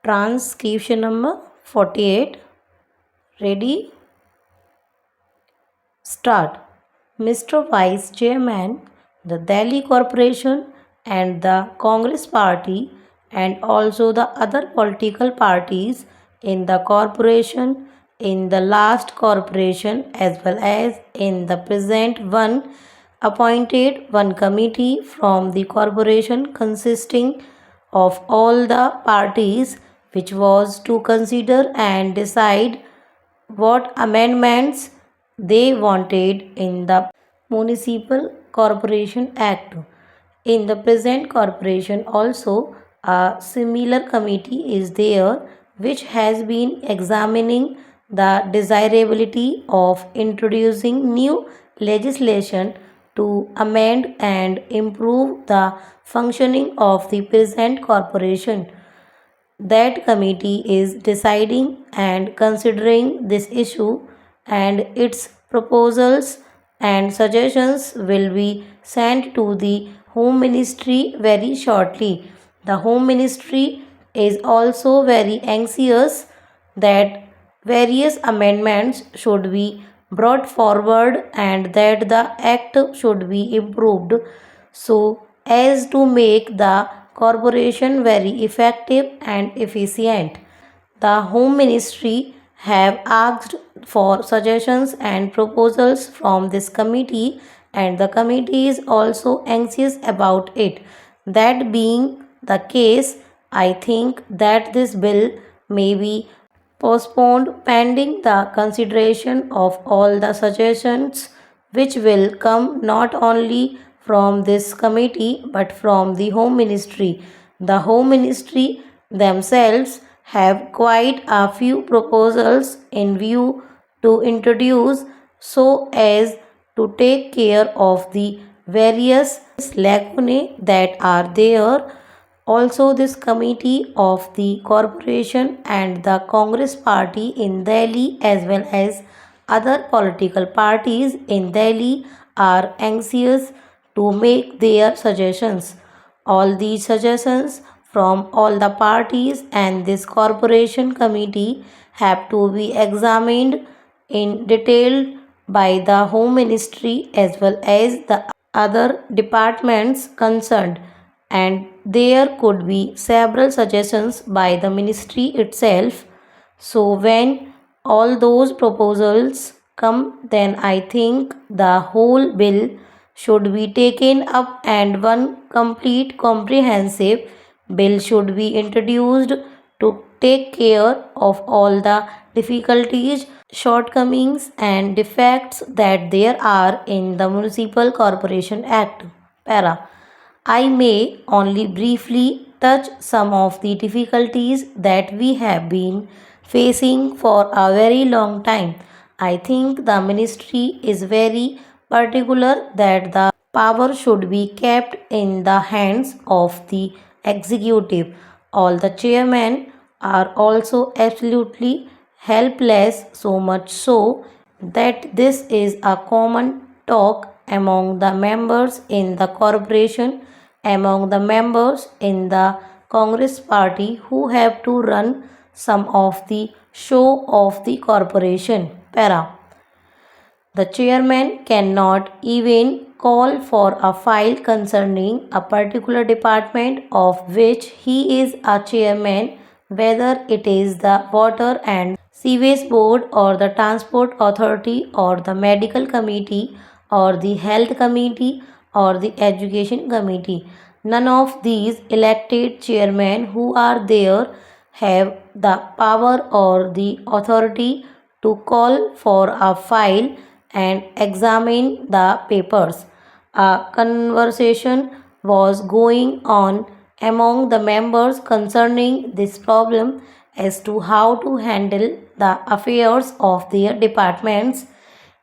Transcription number 48. Ready? Start. Mr. Vice Chairman, the Delhi Corporation and the Congress Party and also the other political parties in the corporation, in the last corporation as well as in the present one, appointed one committee from the corporation consisting of all the parties, which was to consider and decide what amendments they wanted in the Municipal Corporation Act. In the present corporation also, a similar committee is there which has been examining the desirability of introducing new legislation to amend and improve the functioning of the present corporation. That committee is deciding and considering this issue, and its proposals and suggestions will be sent to the Home Ministry very shortly. The Home Ministry is also very anxious that various amendments should be brought forward and that the act should be improved so as to make the corporation very effective and efficient. The Home Ministry have asked for suggestions and proposals from this committee, and the committee is also anxious about it. That being the case, I think that this bill may be postponed pending the consideration of all the suggestions which will come not only from this committee but from the Home Ministry. The Home Ministry themselves have quite a few proposals in view to introduce so as to take care of the various lacunae that are there. Also, this committee of the corporation and the Congress party in Delhi as well as other political parties in Delhi are anxious to make their suggestions. All these suggestions from all the parties and this corporation committee have to be examined in detail by the Home Ministry as well as the other departments concerned, and there could be several suggestions by the ministry itself. So when all those proposals come, then I think the whole bill should be taken up and one complete comprehensive bill should be introduced to take care of all the difficulties, shortcomings and defects that there are in the Municipal Corporation Act. Para. I may only briefly touch some of the difficulties that we have been facing for a very long time. I think the ministry is very particular that the power should be kept in the hands of the executive. All the chairmen are also absolutely helpless, so much so that this is a common talk among the members in the corporation, among the members in the Congress party who have to run some of the show of the corporation. Para. The chairman cannot even call for a file concerning a particular department of which he is a chairman, whether it is the Water and Sewage Board or the Transport Authority or the Medical Committee or the Health Committee or the Education Committee. None of these elected chairmen who are there have the power or the authority to call for a file and examine the papers. A conversation was going on among the members concerning this problem as to how to handle the affairs of their departments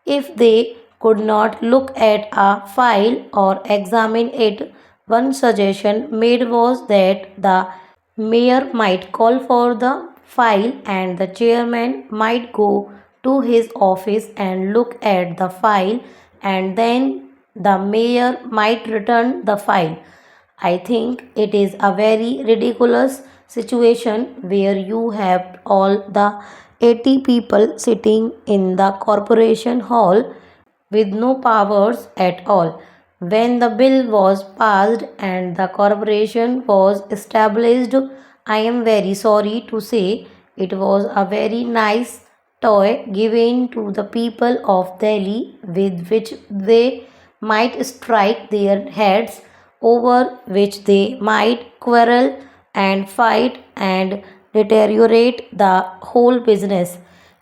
if they could not look at a file or examine it. One suggestion made was that the mayor might call for the file and the chairman might go to his office and look at the file, and then the mayor might return the file. I think it is a very ridiculous situation where you have all the 80 people sitting in the corporation hall with no powers at all. When the bill was passed and the corporation was established, I am very sorry to say it was a very nice toy given to the people of Delhi with which they might strike their heads, over which they might quarrel and fight and deteriorate the whole business.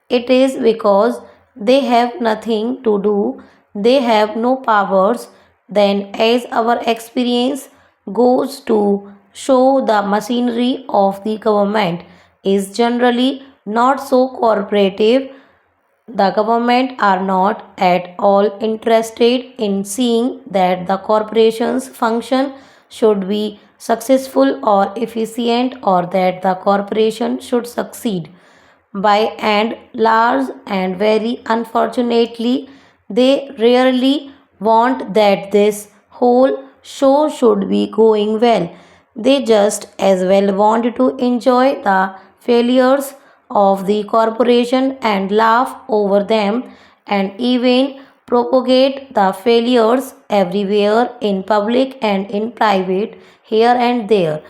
It is because they have nothing to do, they have no powers, then, as our experience goes to show, the machinery of the government is generally not so cooperative. The government are not at all interested in seeing that the corporation's function should be successful or efficient, or that the corporation should succeed. By and large, and very unfortunately, they rarely want that this whole show should be going well. They just as well want to enjoy the failures of the corporation and laugh over them, and even propagate the failures everywhere in public and in private, here and there.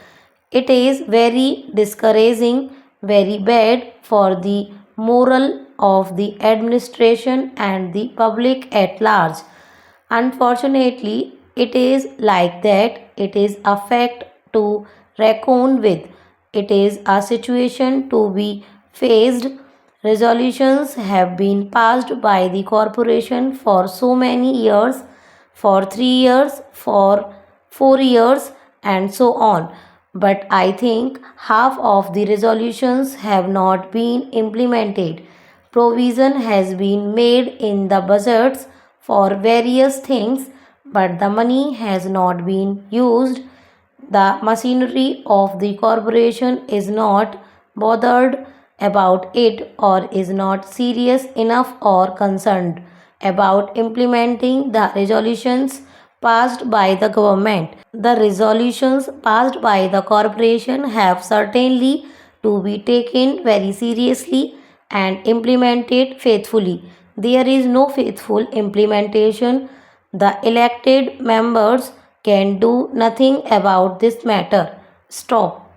It is very discouraging, very bad for the moral of the administration and the public at large. Unfortunately, it is like that. It is a fact to reckon with. It is a situation to be faced. Resolutions have been passed by the corporation for so many years, for 3 years, for 4 years, and so on. But I think half of the resolutions have not been implemented. Provision has been made in the budgets for various things, but the money has not been used. The machinery of the corporation is not bothered about it, or is not serious enough or concerned about implementing the resolutions passed by the government. The resolutions passed by the corporation have certainly to be taken very seriously and implemented faithfully. There is no faithful implementation. The elected members can do nothing about this matter. Stop.